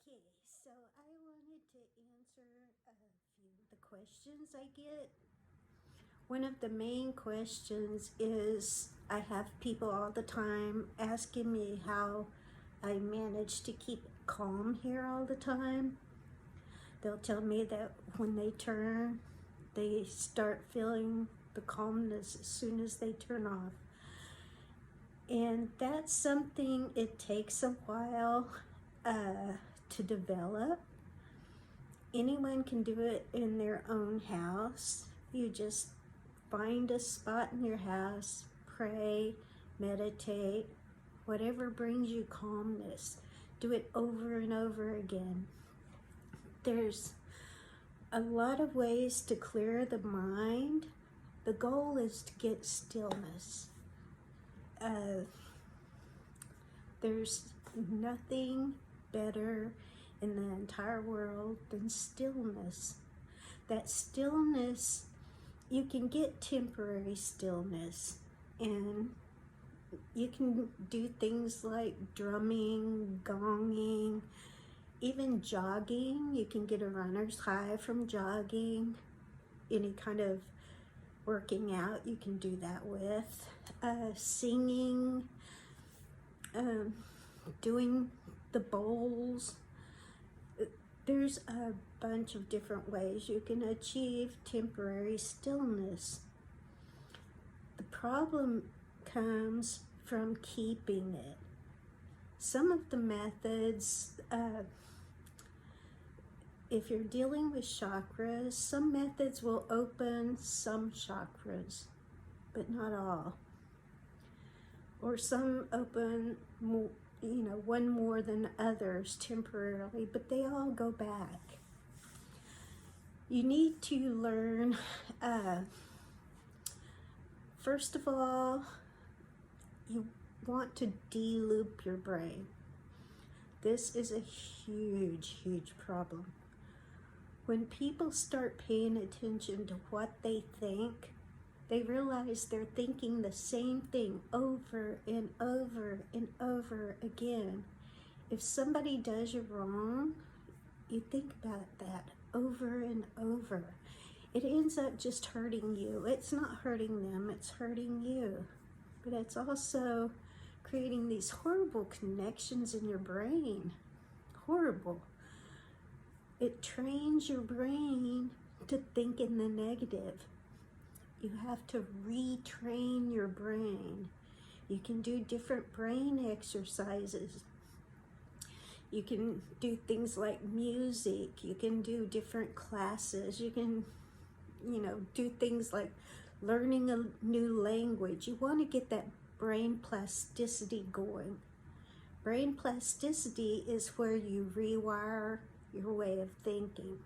Okay, so I wanted to answer a few of the questions I get. One of the main questions is I have people all the time asking me how I manage to keep calm here all the time. They'll tell me that when they turn, they start feeling the calmness as soon as they turn off. And that's something it takes a while to develop. Anyone can do it in their own house. You just find a spot in your house, pray, meditate, whatever brings you calmness. Do it over and over again. There's a lot of ways to clear the mind. The goal is to get stillness. There's nothing better in the entire world than stillness. That stillness, you can get temporary stillness, and you can do things like drumming, gonging, even jogging. You can get a runner's high from jogging. Any kind of working out you can do that with. Singing, doing the bowls. There's a bunch of different ways you can achieve temporary stillness. The problem comes from keeping it. Some of the methods, if you're dealing with chakras, some methods will open some chakras, but not all. Or some open more, one more than others temporarily, but they all go back. You need to learn, first of all, you want to de-loop your brain. This is a huge, huge problem. When people start paying attention to what they think, they realize they're thinking the same thing over and over and over again. If somebody does you wrong, you think about that over and over. It ends up just hurting you. It's not hurting them, it's hurting you. But it's also creating these horrible connections in your brain. Horrible. It trains your brain to think in the negative. You have to retrain your brain. You can do different brain exercises. You can do things like music. You can do different classes. You can, do things like learning a new language. You want to get that brain plasticity going. Brain plasticity is where you rewire your way of thinking.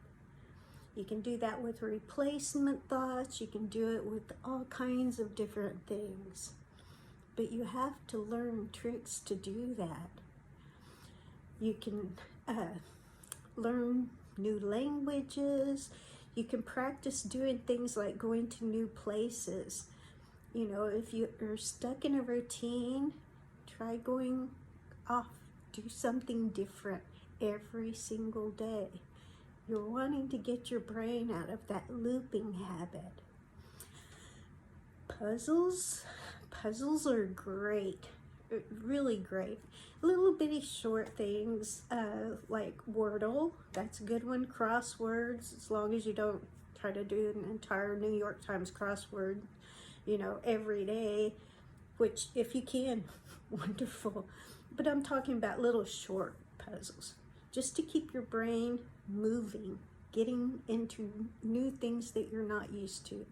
You can do that with replacement thoughts. You can do it with all kinds of different things. But you have to learn tricks to do that. You can learn new languages. You can practice doing things like going to new places. If you're stuck in a routine, try going off. Do something different every single day. You're wanting to get your brain out of that looping habit. Puzzles are great, really great. Little bitty short things like Wordle, that's a good one. Crosswords, as long as you don't try to do an entire New York Times crossword, every day, which if you can, wonderful. But I'm talking about little short puzzles, just to keep your brain moving, getting into new things that you're not used to,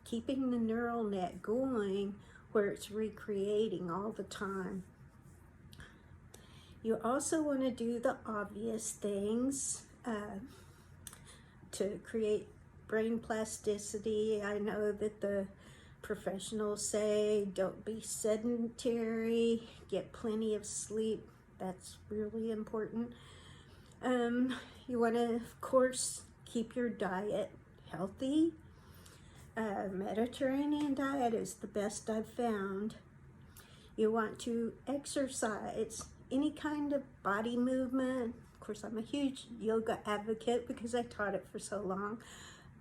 keeping the neural net going where it's recreating all the time. You also want to do the obvious things to create brain plasticity. I know that the professionals say don't be sedentary, get plenty of sleep. That's really important. You want to, of course, keep your diet healthy. Mediterranean diet is the best I've found. You want to exercise. any kind of body movement. Of course, I'm a huge yoga advocate because I taught it for so long,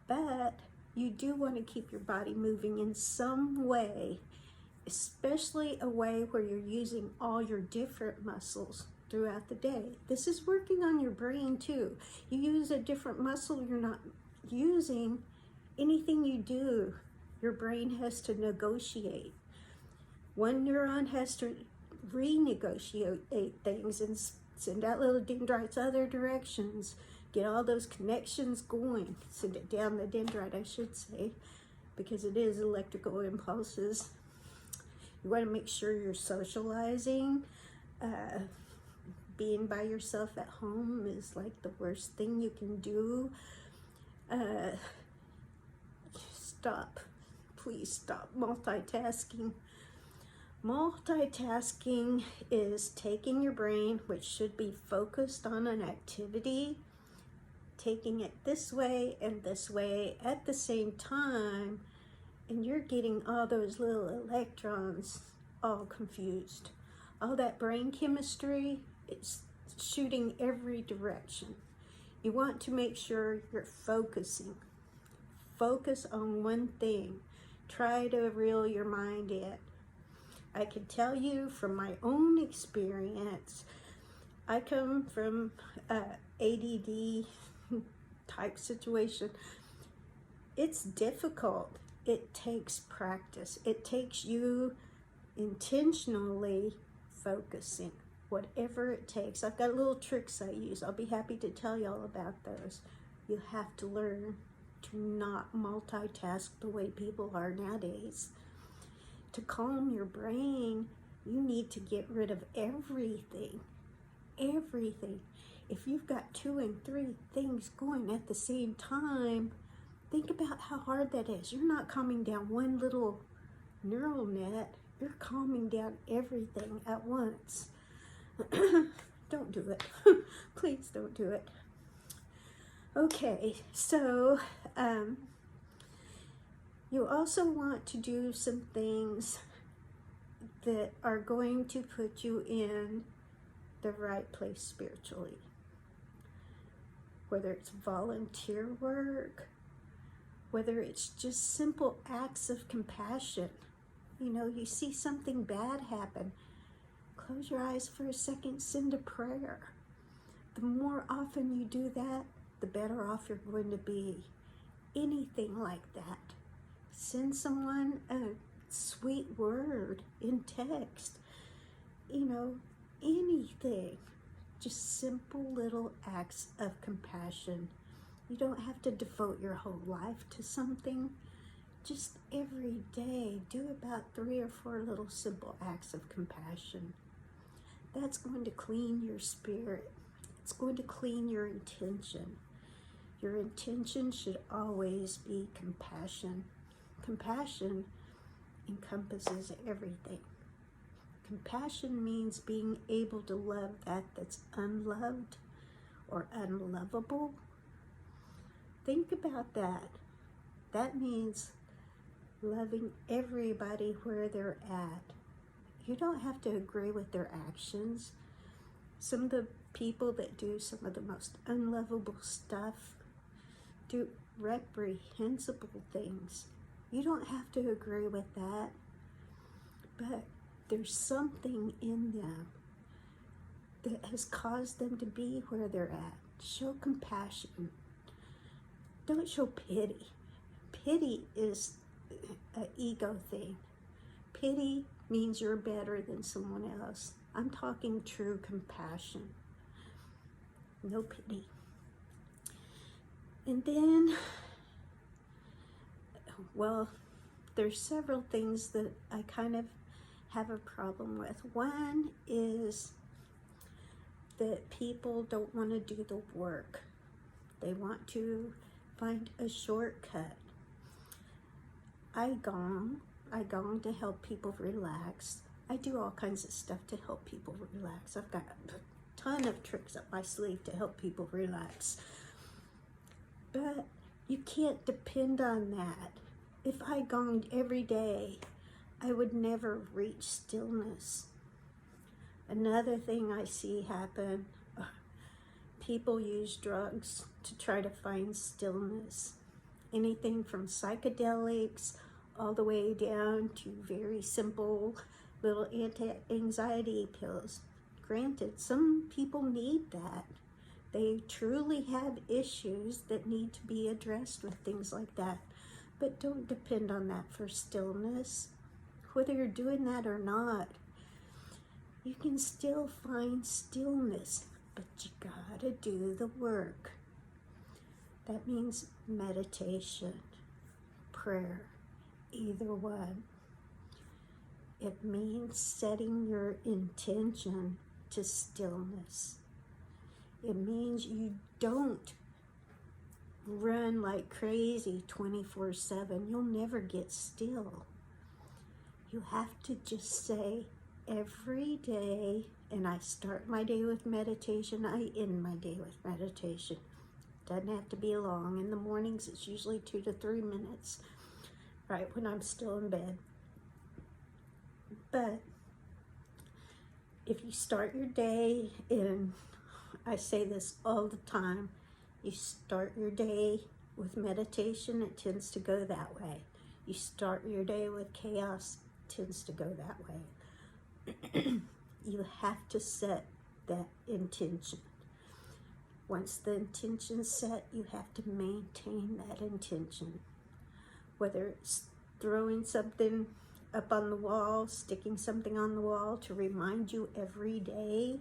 but you do want to keep your body moving in some way, especially a way where you're using all your different muscles throughout the day. This is working on your brain too. You use a different muscle you're not using, anything you do, your brain has to negotiate. One neuron has to renegotiate things and send out little dendrites other directions, get all those connections going, send it down the dendrite, I should say, because it is electrical impulses. You want to make sure you're socializing. Being by yourself at home is like the worst thing you can do. Stop. Please stop multitasking. Multitasking is taking your brain, which should be focused on an activity, taking it this way and this way at the same time, and you're getting all those little electrons all confused. All that brain chemistry, it's shooting every direction. You want to make sure you're focusing. Focus on one thing. Try to reel your mind in. I can tell you from my own experience, I come from ADD type situation. It's difficult. It takes practice. It takes you intentionally focusing, whatever it takes. I've got little tricks I use. I'll be happy to tell you all about those. You have to learn to not multitask the way people are nowadays. To calm your brain, you need to get rid of everything. Everything. If you've got 2 and 3 things going at the same time, think about how hard that is. You're not calming down one little neural net. You're calming down everything at once. Don't do it. Please don't do it. Okay, so you also want to do some things that are going to put you in the right place spiritually. Whether it's volunteer work, whether it's just simple acts of compassion. You know, you see something bad happen, close your eyes for a second, send a prayer. The more often you do that, the better off you're going to be. Anything like that. Send someone a sweet word in text. You know, anything. Just simple little acts of compassion. You don't have to devote your whole life to something. Just every day, do about 3 or 4 little simple acts of compassion. That's going to clean your spirit. It's going to clean your intention. Your intention should always be compassion. Compassion encompasses everything. Compassion means being able to love that that's unloved or unlovable. Think about that. That means loving everybody where they're at. You don't have to agree with their actions. Some of the people that do some of the most unlovable stuff do reprehensible things. You don't have to agree with that, but there's something in them that has caused them to be where they're at. Show compassion. Don't show pity. Pity is an ego thing. Pity means you're better than someone else. I'm talking true compassion. No pity. And then, well, there's several things that I kind of have a problem with. One is that people don't want to do the work. They want to find a shortcut. I gong to help people relax. I do all kinds of stuff to help people relax. I've got a ton of tricks up my sleeve to help people relax. But you can't depend on that. If I gonged every day, I would never reach stillness. Another thing I see happen, people use drugs to try to find stillness. Anything from psychedelics all the way down to very simple little anti-anxiety pills. Granted, some people need that. They truly have issues that need to be addressed with things like that. But don't depend on that for stillness. Whether you're doing that or not, you can still find stillness, but you gotta do the work. That means meditation, prayer, either one. It means setting your intention to stillness. It means you don't run like crazy 24/7. You'll never get still. You have to just say every day, and I start my day with meditation, I end my day with meditation. Doesn't have to be long. In the mornings, it's usually 2 to 3 minutes, right when I'm still in bed. But if you start your day, and I say this all the time, you start your day with meditation, it tends to go that way. You start your day with chaos, it tends to go that way. You have to set that intention. Once the intention's set, you have to maintain that intention. Whether it's throwing something up on the wall, sticking something on the wall to remind you every day,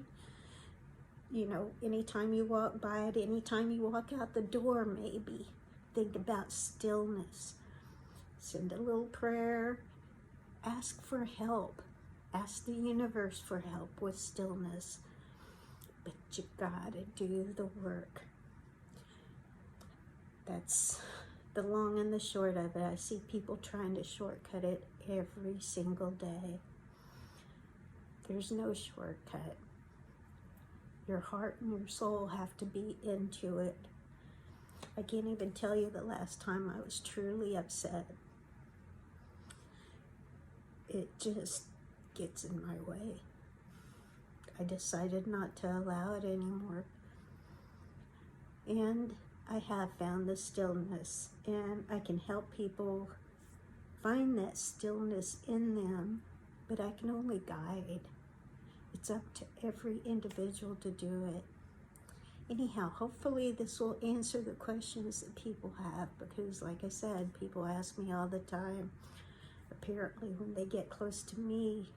you know, anytime you walk by it, anytime you walk out the door, maybe think about stillness. Send a little prayer, ask for help. Ask the universe for help with stillness, but you gotta do the work. That's the long and the short of it. I see people trying to shortcut it every single day. There's no shortcut. Your heart and your soul have to be into it. I can't even tell you the last time I was truly upset. It just gets in my way. I decided not to allow it anymore. And I have found the stillness, and I can help people find that stillness in them, but I can only guide. It's up to every individual to do it. Anyhow, hopefully this will answer the questions that people have, because like I said, people ask me all the time. Apparently when they get close to me,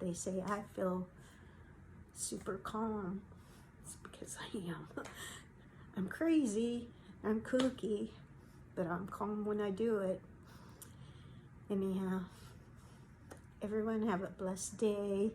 they say, I feel super calm. It's because I am. I'm crazy, I'm kooky, but I'm calm when I do it. Anyhow, everyone have a blessed day.